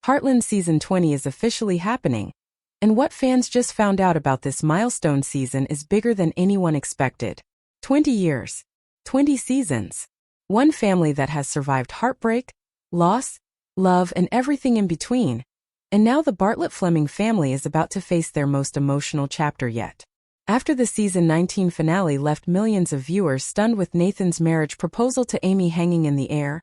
Heartland Season 20 is officially happening, and what fans just found out about this milestone season is bigger than anyone expected. 20 years. 20 seasons. One family that has survived heartbreak, loss, love, and everything in between. And now the Bartlett-Fleming family is about to face their most emotional chapter yet. After the season 19 finale left millions of viewers stunned with Nathan's marriage proposal to Amy hanging in the air,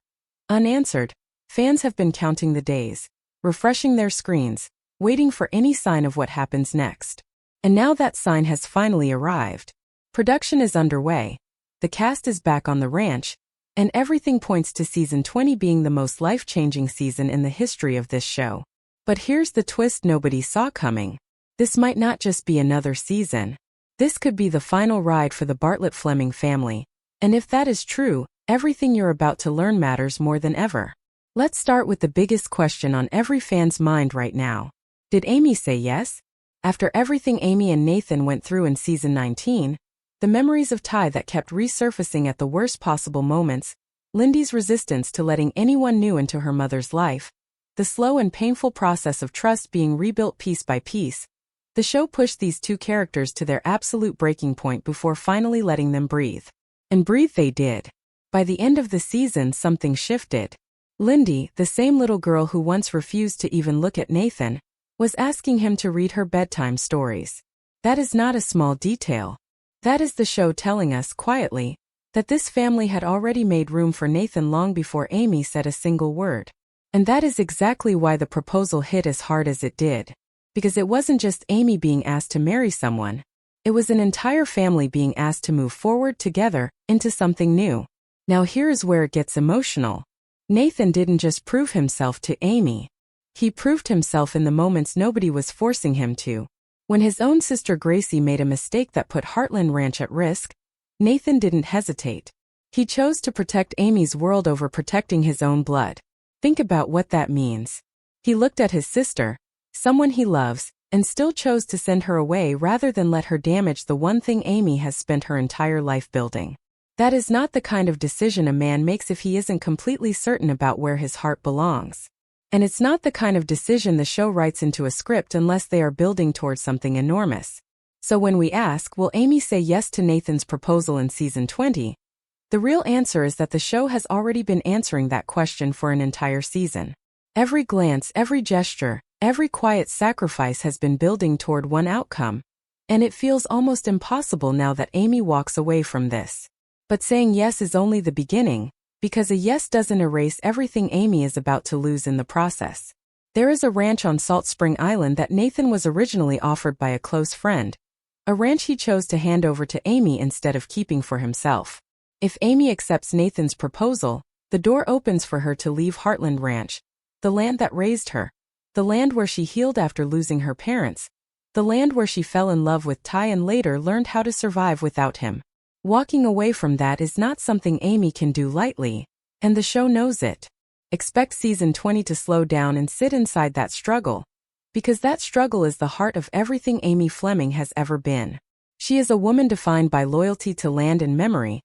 unanswered, fans have been counting the days, refreshing their screens, waiting for any sign of what happens next. And now that sign has finally arrived. Production is underway, the cast is back on the ranch, and everything points to season 20 being the most life-changing season in the history of this show. But here's the twist nobody saw coming. This might not just be another season. This could be the final ride for the Bartlett-Fleming family. And if that is true, everything you're about to learn matters more than ever. Let's start with the biggest question on every fan's mind right now. Did Amy say yes? After everything Amy and Nathan went through in season 19, the memories of Ty that kept resurfacing at the worst possible moments, Lindy's resistance to letting anyone new into her mother's life, the slow and painful process of trust being rebuilt piece by piece, the show pushed these two characters to their absolute breaking point before finally letting them breathe. And breathe they did. By the end of the season, something shifted. Lindy, the same little girl who once refused to even look at Nathan, was asking him to read her bedtime stories. That is not a small detail. That is the show telling us quietly that this family had already made room for Nathan long before Amy said a single word. And that is exactly why the proposal hit as hard as it did. Because it wasn't just Amy being asked to marry someone. It was an entire family being asked to move forward together into something new. Now here's where it gets emotional. Nathan didn't just prove himself to Amy. He proved himself in the moments nobody was forcing him to. When his own sister Gracie made a mistake that put Heartland Ranch at risk, Nathan didn't hesitate. He chose to protect Amy's world over protecting his own blood. Think about what that means. He looked at his sister, someone he loves, and still chose to send her away rather than let her damage the one thing Amy has spent her entire life building. That is not the kind of decision a man makes if he isn't completely certain about where his heart belongs. And it's not the kind of decision the show writes into a script unless they are building towards something enormous. So when we ask, will Amy say yes to Nathan's proposal in season 20? The real answer is that the show has already been answering that question for an entire season. Every glance, every gesture, every quiet sacrifice has been building toward one outcome. And it feels almost impossible now that Amy walks away from this. But saying yes is only the beginning, because a yes doesn't erase everything Amy is about to lose in the process. There is a ranch on Salt Spring Island that Nathan was originally offered by a close friend, a ranch he chose to hand over to Amy instead of keeping for himself. If Amy accepts Nathan's proposal, the door opens for her to leave Heartland Ranch, the land that raised her, the land where she healed after losing her parents, the land where she fell in love with Ty and later learned how to survive without him. Walking away from that is not something Amy can do lightly, and the show knows it. Expect season 20 to slow down and sit inside that struggle, because that struggle is the heart of everything Amy Fleming has ever been. She is a woman defined by loyalty to land and memory,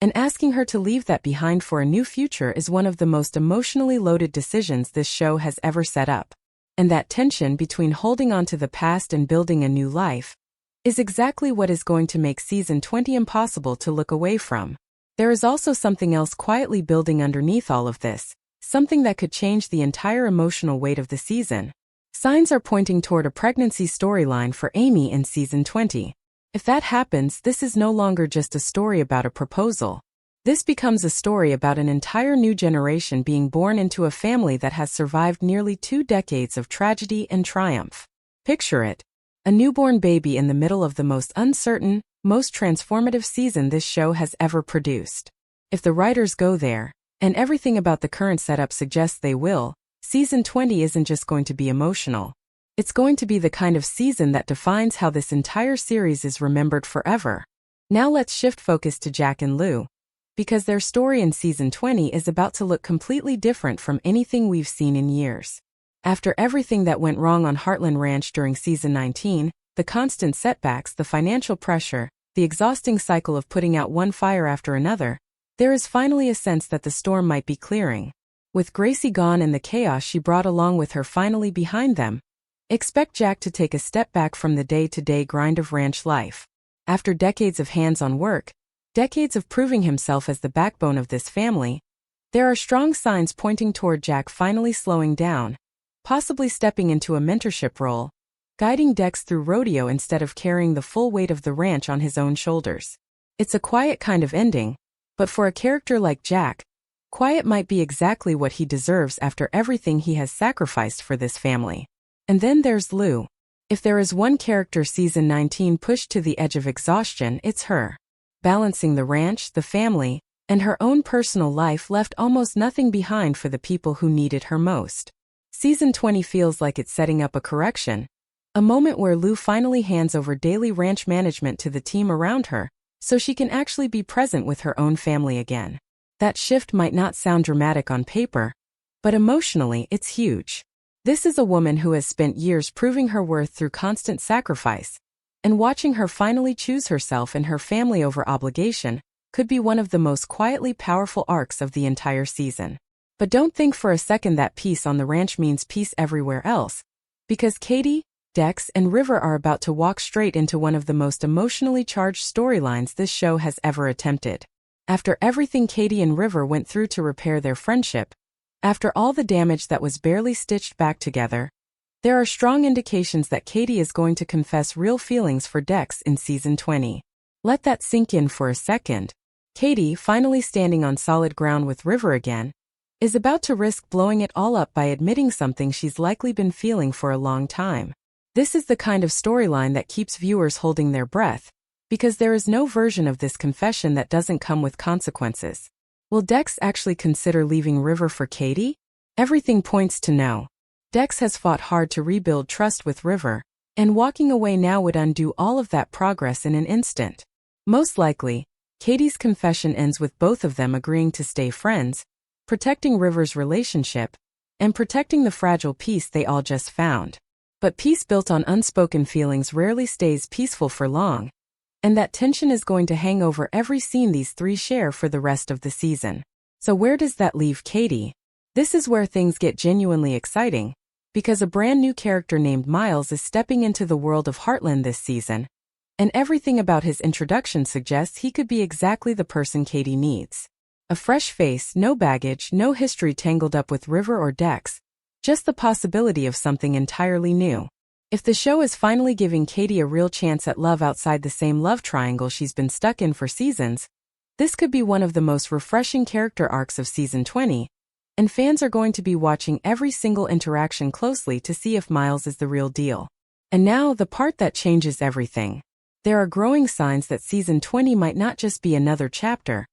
and asking her to leave that behind for a new future is one of the most emotionally loaded decisions this show has ever set up. And that tension between holding on to the past and building a new life is exactly what is going to make season 20 impossible to look away from. There is also something else quietly building underneath all of this, something that could change the entire emotional weight of the season. Signs are pointing toward a pregnancy storyline for Amy in season 20. If that happens, this is no longer just a story about a proposal. This becomes a story about an entire new generation being born into a family that has survived nearly 2 decades of tragedy and triumph. Picture it. A newborn baby in the middle of the most uncertain, most transformative season this show has ever produced. If the writers go there, and everything about the current setup suggests they will, season 20 isn't just going to be emotional. It's going to be the kind of season that defines how this entire series is remembered forever. Now let's shift focus to Jack and Lou, because their story in season 20 is about to look completely different from anything we've seen in years. After everything that went wrong on Heartland Ranch during season 19, the constant setbacks, the financial pressure, the exhausting cycle of putting out one fire after another, there is finally a sense that the storm might be clearing. With Gracie gone and the chaos she brought along with her finally behind them, expect Jack to take a step back from the day-to-day grind of ranch life. After decades of hands-on work, decades of proving himself as the backbone of this family, there are strong signs pointing toward Jack finally slowing down, possibly stepping into a mentorship role, guiding Dex through rodeo instead of carrying the full weight of the ranch on his own shoulders. It's a quiet kind of ending, but for a character like Jack, quiet might be exactly what he deserves after everything he has sacrificed for this family. And then there's Lou. If there is one character season 19 pushed to the edge of exhaustion, it's her. Balancing the ranch, the family, and her own personal life left almost nothing behind for the people who needed her most. Season 20 feels like it's setting up a correction, a moment where Lou finally hands over daily ranch management to the team around her, so she can actually be present with her own family again. That shift might not sound dramatic on paper, but emotionally it's huge. This is a woman who has spent years proving her worth through constant sacrifice, and watching her finally choose herself and her family over obligation could be one of the most quietly powerful arcs of the entire season. But don't think for a second that peace on the ranch means peace everywhere else, because Katie, Dex, and River are about to walk straight into one of the most emotionally charged storylines this show has ever attempted. After everything Katie and River went through to repair their friendship, after all the damage that was barely stitched back together, there are strong indications that Katie is going to confess real feelings for Dex in season 20. Let that sink in for a second. Katie, finally standing on solid ground with River again, is about to risk blowing it all up by admitting something she's likely been feeling for a long time. This is the kind of storyline that keeps viewers holding their breath, because there is no version of this confession that doesn't come with consequences. Will Dex actually consider leaving River for Katie? Everything points to no. Dex has fought hard to rebuild trust with River, and walking away now would undo all of that progress in an instant. Most likely, Katie's confession ends with both of them agreeing to stay friends, protecting River's relationship, and protecting the fragile peace they all just found. But peace built on unspoken feelings rarely stays peaceful for long, and that tension is going to hang over every scene these three share for the rest of the season. So where does that leave Katie? This is where things get genuinely exciting, because a brand new character named Miles is stepping into the world of Heartland this season, and everything about his introduction suggests he could be exactly the person Katie needs. A fresh face, no baggage, no history tangled up with River or Dex, just the possibility of something entirely new. If the show is finally giving Katie a real chance at love outside the same love triangle she's been stuck in for seasons, this could be one of the most refreshing character arcs of season 20, and fans are going to be watching every single interaction closely to see if Miles is the real deal. And now, the part that changes everything. There are growing signs that season 20 might not just be another chapter,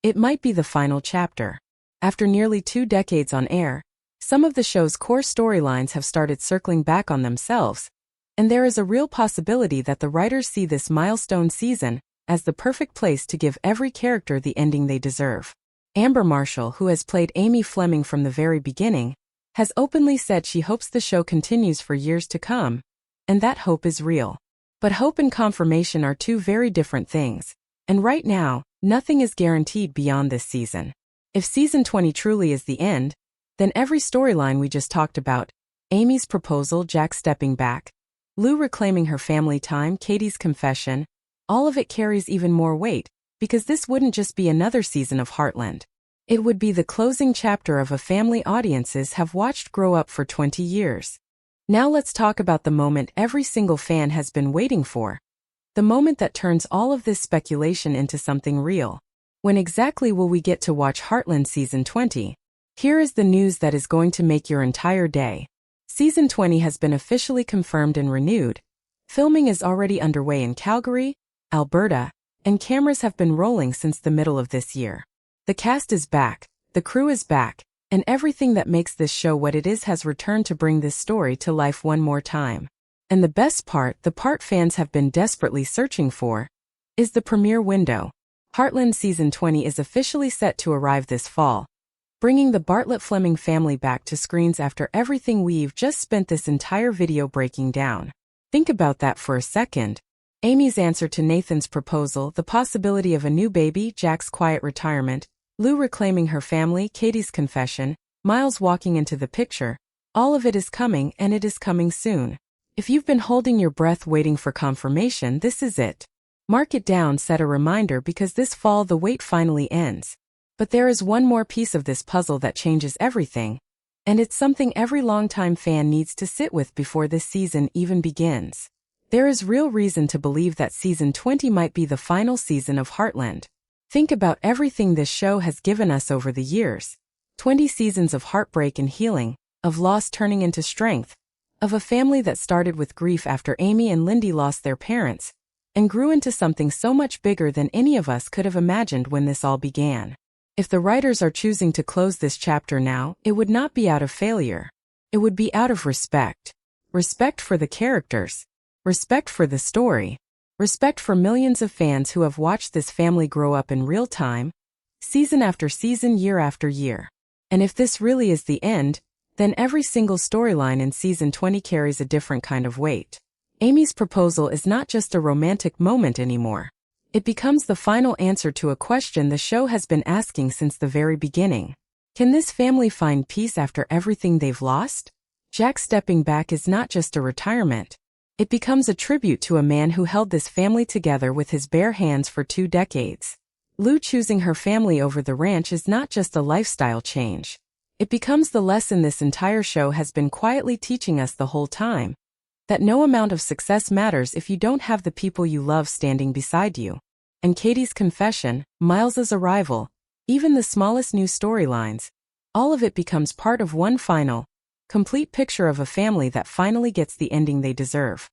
it might be the final chapter. After nearly 2 decades on air, some of the show's core storylines have started circling back on themselves, and there is a real possibility that the writers see this milestone season as the perfect place to give every character the ending they deserve. Amber Marshall, who has played Amy Fleming from the very beginning, has openly said she hopes the show continues for years to come, and that hope is real. But hope and confirmation are two very different things, and right now, nothing is guaranteed beyond this season. If season 20 truly is the end, then every storyline we just talked about, Amy's proposal, Jack stepping back, Lou reclaiming her family time, Katie's confession, all of it carries even more weight, because this wouldn't just be another season of Heartland. It would be the closing chapter of a family audiences have watched grow up for 20 years. Now let's talk about the moment every single fan has been waiting for. The moment that turns all of this speculation into something real. When exactly will we get to watch Heartland Season 20? Here is the news that is going to make your entire day. Season 20 has been officially confirmed and renewed. Filming is already underway in Calgary, Alberta, and cameras have been rolling since the middle of this year. The cast is back, the crew is back, and everything that makes this show what it is has returned to bring this story to life one more time. And the best part, the part fans have been desperately searching for, is the premiere window. Heartland Season 20 is officially set to arrive this fall, bringing the Bartlett-Fleming family back to screens after everything we've just spent this entire video breaking down. Think about that for a second. Amy's answer to Nathan's proposal, the possibility of a new baby, Jack's quiet retirement, Lou reclaiming her family, Katie's confession, Miles walking into the picture. All of it is coming, and it is coming soon. If you've been holding your breath waiting for confirmation, this is it. Mark it down, set a reminder, because this fall the wait finally ends. But there is one more piece of this puzzle that changes everything. And it's something every longtime fan needs to sit with before this season even begins. There is real reason to believe that season 20 might be the final season of Heartland. Think about everything this show has given us over the years. 20 seasons of heartbreak and healing, of loss turning into strength, of a family that started with grief after Amy and Lindy lost their parents, and grew into something so much bigger than any of us could have imagined when this all began. If the writers are choosing to close this chapter now, it would not be out of failure. It would be out of respect. Respect for the characters. Respect for the story. Respect for millions of fans who have watched this family grow up in real time, season after season, year after year. And if this really is the end, then every single storyline in season 20 carries a different kind of weight. Amy's proposal is not just a romantic moment anymore. It becomes the final answer to a question the show has been asking since the very beginning. Can this family find peace after everything they've lost? Jack stepping back is not just a retirement. It becomes a tribute to a man who held this family together with his bare hands for 2 decades. Lou choosing her family over the ranch is not just a lifestyle change. It becomes the lesson this entire show has been quietly teaching us the whole time. That no amount of success matters if you don't have the people you love standing beside you. And Katie's confession, Miles's arrival, even the smallest new storylines, all of it becomes part of one final, complete picture of a family that finally gets the ending they deserve.